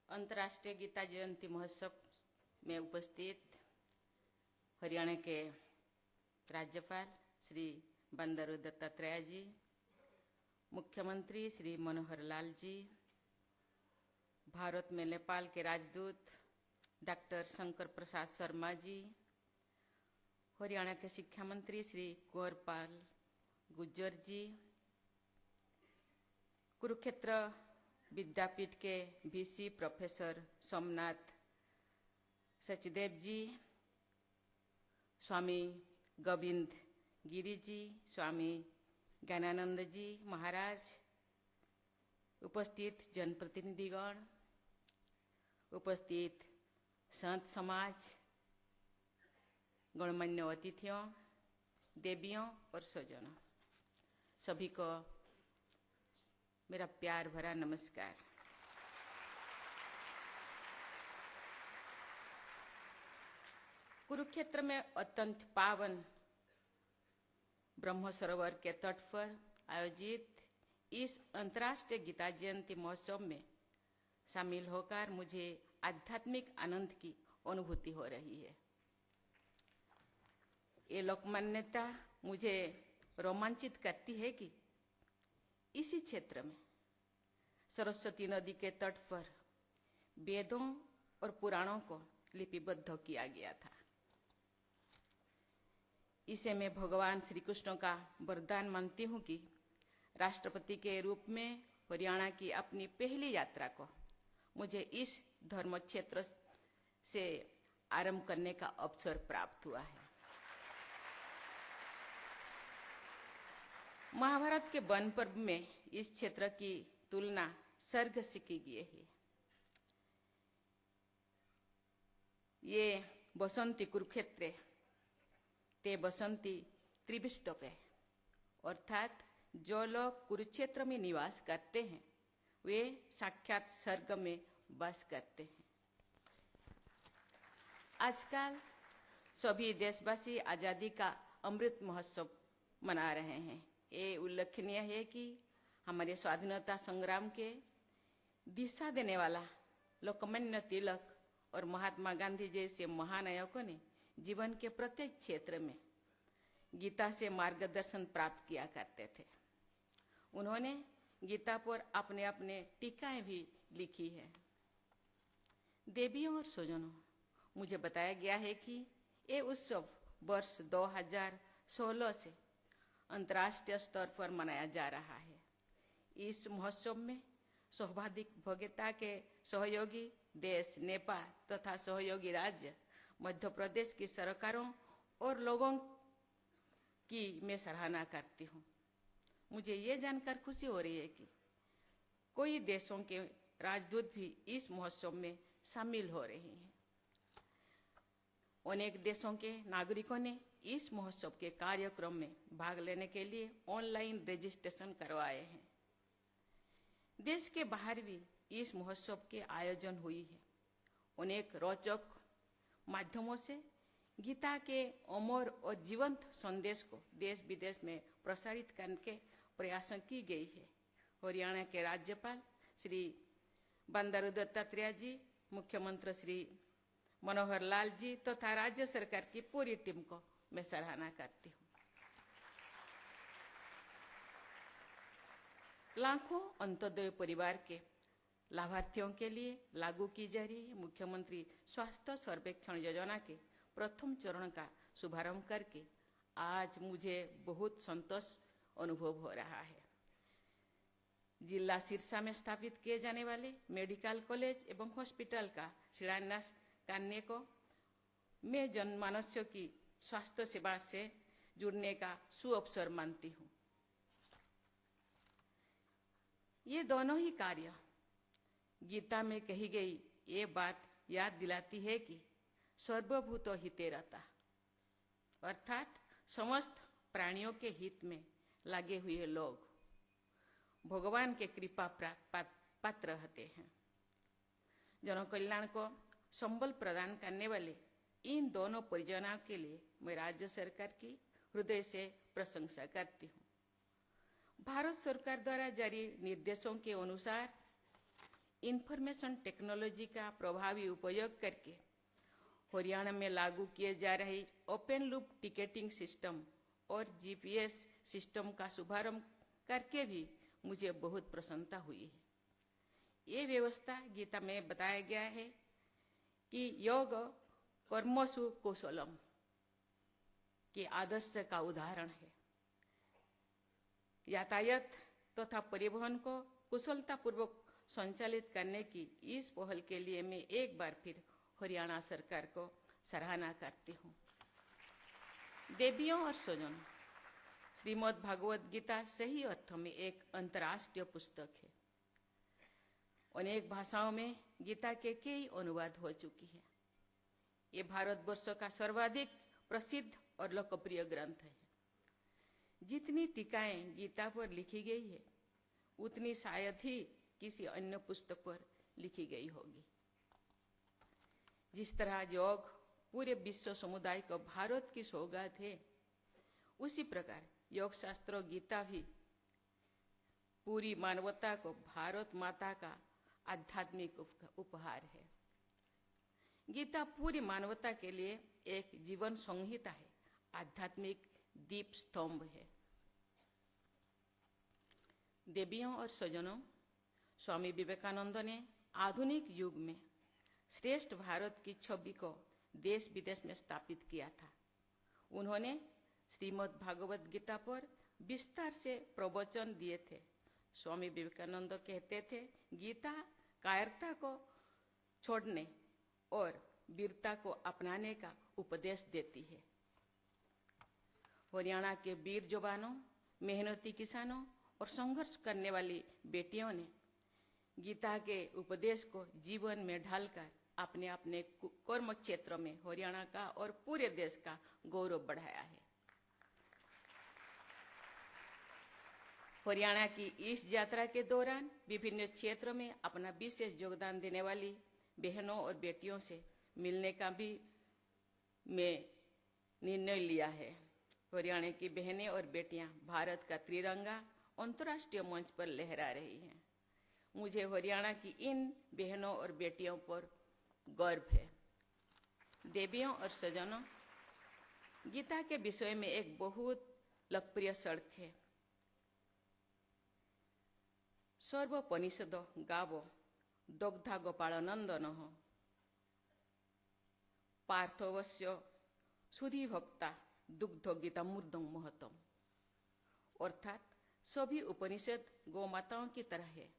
अंतर्राष्ट्रीय गीता जयंती महोत्सव में उपस्थित हरियाणा के राज्यपाल श्री बंडारू दत्तात्रेय जी, मुख्यमंत्री श्री मनोहर लाल जी, भारत में नेपाल के राजदूत डॉक्टर शंकर प्रसाद शर्मा जी, हरियाणा के शिक्षा मंत्री श्री कुंवरपाल गुर्जर जी, कुरुक्षेत्र विद्यापीठ के वीसी प्रोफेसर सोमनाथ सचदेव जी, स्वामी गोविंद गिरी जी, स्वामी ज्ञानानंद जी महाराज, उपस्थित जनप्रतिनिधिगण, उपस्थित संत समाज, गणमान्य अतिथियों, देवियों और स्वजनों, सभी को मेरा प्यार भरा नमस्कार। कुरुक्षेत्र में अत्यंत पावन ब्रह्म सरोवर के तट पर आयोजित इस अंतर्राष्ट्रीय गीता जयंती महोत्सव में शामिल होकर मुझे आध्यात्मिक आनंद की अनुभूति हो रही है। ये लोकमान्यता मुझे रोमांचित करती है कि इसी क्षेत्र में सरस्वती नदी के तट पर वेदों और पुराणों को लिपिबद्ध किया गया था। इसे मैं भगवान श्री कृष्ण का वरदान मानती हूं कि राष्ट्रपति के रूप में हरियाणा की अपनी पहली यात्रा को मुझे इस धर्म क्षेत्र से आरंभ करने का अवसर प्राप्त हुआ है। महाभारत के वन पर्व में इस क्षेत्र की तुलना स्वर्ग से की गई है। ये बसंती कुरुक्षेत्र ते बसंती त्रिविष्टपे, अर्थात जो लोग कुरुक्षेत्र में निवास करते हैं वे साक्षात स्वर्ग में वास करते हैं। आजकल सभी देशवासी आजादी का अमृत महोत्सव मना रहे हैं। ये उल्लेखनीय है कि हमारे स्वाधीनता संग्राम के दिशा देने वाला लोकमान्य तिलक और महात्मा गांधी जैसे महानायकों ने जीवन के प्रत्येक क्षेत्र में गीता से मार्गदर्शन प्राप्त किया करते थे। उन्होंने गीता पर अपने अपने टीकाएं भी लिखी है। देवियों और स्वजनों, मुझे बताया गया है कि ये उत्सव वर्ष 2016 से अंतर्राष्ट्रीय स्तर पर मनाया जा रहा है। इस महोत्सव में सौभाग्यता के सहयोगी देश नेपाल तथा सहयोगी राज्य मध्य प्रदेश की सरकारों और लोगों की मैं सराहना करती हूँ। मुझे ये जानकर खुशी हो रही है कि कई देशों के राजदूत भी इस महोत्सव में शामिल हो रहे हैं। अनेक देशों के नागरिकों ने इस महोत्सव के कार्यक्रम में भाग लेने के लिए ऑनलाइन रजिस्ट्रेशन करवाए हैं। देश के बाहर भी इस महोत्सव के आयोजन हुई है। अनेक रोचक माध्यमों से गीता के अमर और जीवंत संदेश को देश विदेश में प्रसारित करने के प्रयास की गई है। हरियाणा के राज्यपाल श्री बंडारू दत्तात्रेय जी, मुख्यमंत्री श्री मनोहर लाल जी तथा राज्य सरकार की पूरी टीम को मैं सराहना करती हूँ। लाखों अंत्योदय परिवार के लाभार्थियों के लिए लागू की जा रही मुख्यमंत्री स्वास्थ्य सर्वेक्षण योजना के प्रथम चरण का शुभारंभ करके आज मुझे बहुत संतोष अनुभव हो रहा है। जिला सिरसा में स्थापित किए जाने वाले मेडिकल कॉलेज एवं हॉस्पिटल का शिलान्यास करने को मैं जनमानसों की स्वास्थ्य सेवा से जुड़ने का सुअवसर मानती हूँ। ये दोनों ही कार्य गीता में कही गई ये बात याद दिलाती है कि सर्वभूतो हिते रता, अर्थात समस्त प्राणियों के हित में लगे हुए लोग भगवान के कृपा पात्र होते हैं। जनकल्याण को संबल प्रदान करने वाले इन दोनों परियोजनाओं के लिए मैं राज्य सरकार की हृदय से प्रशंसा करती हूँ। भारत सरकार द्वारा जारी निर्देशों के अनुसार इंफॉर्मेशन टेक्नोलॉजी का प्रभावी उपयोग करके हरियाणा में लागू किए जा रहे ओपन लूप टिकटिंग सिस्टम और जीपीएस सिस्टम का शुभारंभ करके भी मुझे बहुत प्रसन्नता हुई है। ये व्यवस्था गीता में बताया गया है कि योग कर्मसु कौशलम के आदर्श का उदाहरण है। यातायात तथा परिवहन को कुशलतापूर्वक संचालित करने की इस पहल के लिए मैं एक बार फिर हरियाणा सरकार को सराहना करती हूँ। देवियों और स्वजनों, श्रीमद् भागवत गीता सही अर्थों में एक अंतर्राष्ट्रीय पुस्तक है। अनेक भाषाओं में गीता के कई अनुवाद हो चुकी है। ये भारतवर्ष का सर्वाधिक प्रसिद्ध और लोकप्रिय ग्रंथ है। जितनी टीकाएं गीता पर लिखी गई है, उतनी शायद ही किसी अन्य पुस्तक पर लिखी गई होगी। जिस तरह योग पूरे विश्व समुदाय को भारत की सौगात है, उसी प्रकार योग शास्त्र गीता भी पूरी मानवता को भारत माता का आध्यात्मिक उपहार है। गीता पूरी मानवता के लिए एक जीवन संहिता है, आध्यात्मिक दीप स्तंभ है। देवियों और स्वजनों, स्वामी विवेकानंद ने आधुनिक युग में श्रेष्ठ भारत की छवि को देश विदेश में स्थापित किया था। उन्होंने श्रीमद् भागवत गीता पर विस्तार से प्रवचन दिए थे। स्वामी विवेकानंद कहते थे, गीता कायरता को छोड़ने और वीरता को अपनाने का उपदेश देती है। हरियाणा के वीर जवानों, मेहनती किसानों और संघर्ष करने वाली बेटियों ने गीता के उपदेश को जीवन में ढालकर अपने अपने कर्म क्षेत्रों में हरियाणा का और पूरे देश का गौरव बढ़ाया है। हरियाणा की इस यात्रा के दौरान विभिन्न क्षेत्रों में अपना विशेष योगदान देने वाली बहनों और बेटियों से मिलने का भी मैं निर्णय लिया है। हरियाणा की बहनें और बेटियां भारत का तिरंगा अंतर्राष्ट्रीय मंच पर लहरा रही हैं। मुझे हरियाणा की इन बहनों और बेटियों पर गर्व है। देवियों और स्वजनों, गीता के विषय में एक बहुत लोकप्रिय श्लोक है, सर्वोपनिषदो गावो दग्धा गोपालनंदनः पार्थवस्य सुधी भक्ता दुग्धो गीतामृतं महतम। अर्थात सभी उपनिषद गौ माताओं की तरह है।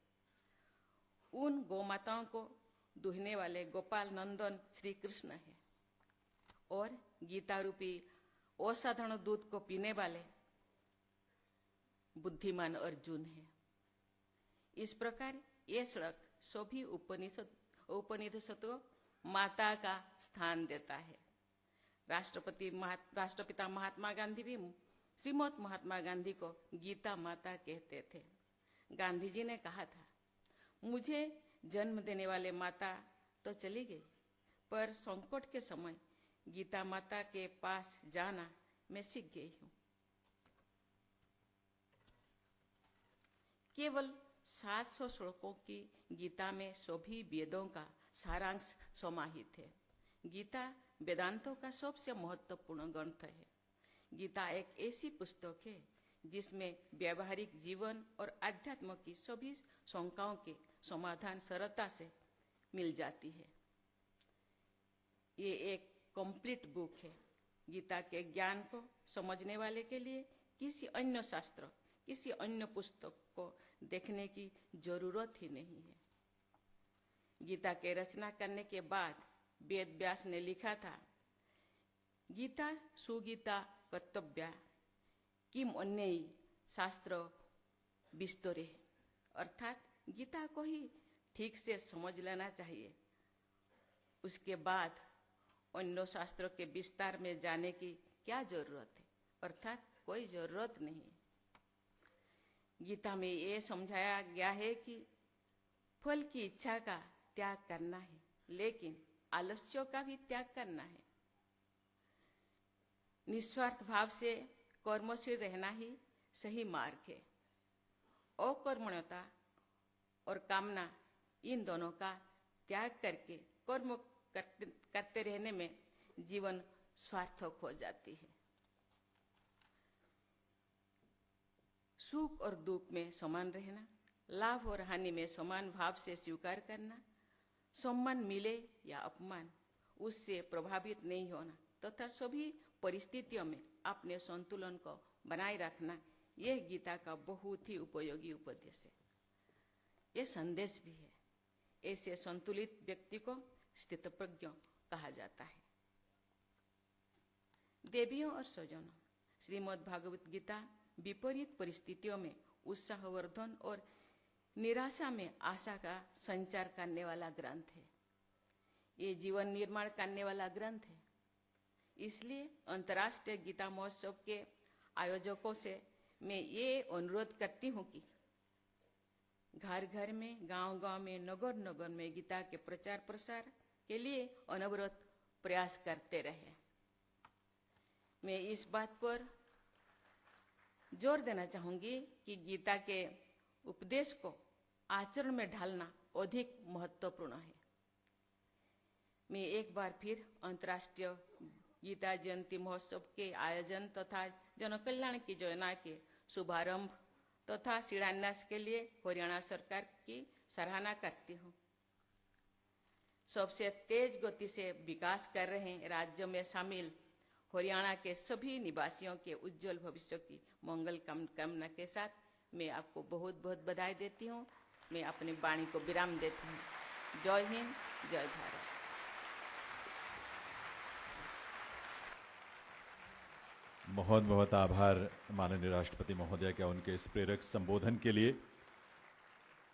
उन गौ माताओं को दुहने वाले गोपाल नंदन श्री कृष्ण है और गीता रूपी असाधारण दूध को पीने वाले बुद्धिमान अर्जुन है। इस प्रकार ये श्लोक सभी उपनिषदों माता का स्थान देता है। राष्ट्रपिता महात्मा गांधी भी श्रीमद् महात्मा गांधी को गीता माता कहते थे। गांधी जी ने कहा था, मुझे जन्म देने वाले माता तो चली गई, पर संकट के समय गीता माता के पास जाना मैं सीख गई हूं। केवल 700 श्लोकों की गीता में सभी वेदों का सारांश समाहित है। गीता वेदांतों का सबसे महत्वपूर्ण ग्रंथ है। गीता एक ऐसी पुस्तक है जिसमें व्यवहारिक जीवन और अध्यात्म की सभी शंकाओं के समाधान सरलता से मिल जाती है। ये एक कंप्लीट बुक है। गीता के ज्ञान को समझने वाले के लिए किसी अन्य शास्त्र, किसी अन्य पुस्तक को देखने की जरूरत ही नहीं है। गीता के रचना करने के बाद वेद व्यास ने लिखा था, गीता सुगीता कर्तव्या किम अन्य शास्त्र विस्तरे। अर्थात गीता को ही ठीक से समझ लेना चाहिए, उसके बाद अन्य शास्त्रों के विस्तार में जाने की क्या जरूरत है। अर्थात कोई जरूरत नहीं। गीता में ये समझाया गया है कि फल की इच्छा का त्याग करना है, लेकिन आलस्यों का भी त्याग करना है। निस्वार्थ भाव से कर्मशील रहना ही सही मार्ग है। अकर्मण्यता और कामना इन दोनों का त्याग करके कर्म करते रहने में जीवन सार्थक हो जाती है। सुख और दुख में समान रहना, लाभ और हानि में समान भाव से स्वीकार करना, सम्मान मिले या अपमान उससे प्रभावित नहीं होना तथा सभी परिस्थितियों में अपने संतुलन को बनाए रखना, यह गीता का बहुत ही उपयोगी उपदेश है। यह संदेश भी है। ऐसे संतुलित व्यक्ति को स्थितप्रज्ञ कहा जाता है। देवियों और स्वजनों, श्रीमद् भागवत गीता विपरीत परिस्थितियों में उत्साहवर्धन और निराशा में आशा का संचार करने वाला ग्रंथ है। ये जीवन निर्माण करने वाला ग्रंथ है। इसलिए अंतर्राष्ट्रीय गीता महोत्सव के आयोजकों से मैं ये अनुरोध करती हूँ कि घर घर में, गांव गांव में, नगर नगर में गीता के प्रचार प्रसार के लिए अनवरत प्रयास करते रहे। मैं इस बात पर जोर देना चाहूंगी कि गीता के उपदेश को आचरण में ढालना अधिक महत्वपूर्ण है। मैं एक बार फिर अंतर्राष्ट्रीय गीता जयंती महोत्सव के आयोजन तथा जनकल्याण की योजना के शुभारंभ तथा शिलान्यास के लिए हरियाणा सरकार की सराहना करती हूँ। सबसे तेज गति से विकास कर रहे राज्यों में शामिल हरियाणा के सभी निवासियों के उज्जवल भविष्य की मंगल कामना के साथ मैं आपको बहुत बहुत बधाई देती हूँ। मैं अपनी वाणी को विराम देती हूँ। जय हिंद, जय भारत। बहुत बहुत आभार माननीय राष्ट्रपति महोदय का उनके इस प्रेरक संबोधन के लिए।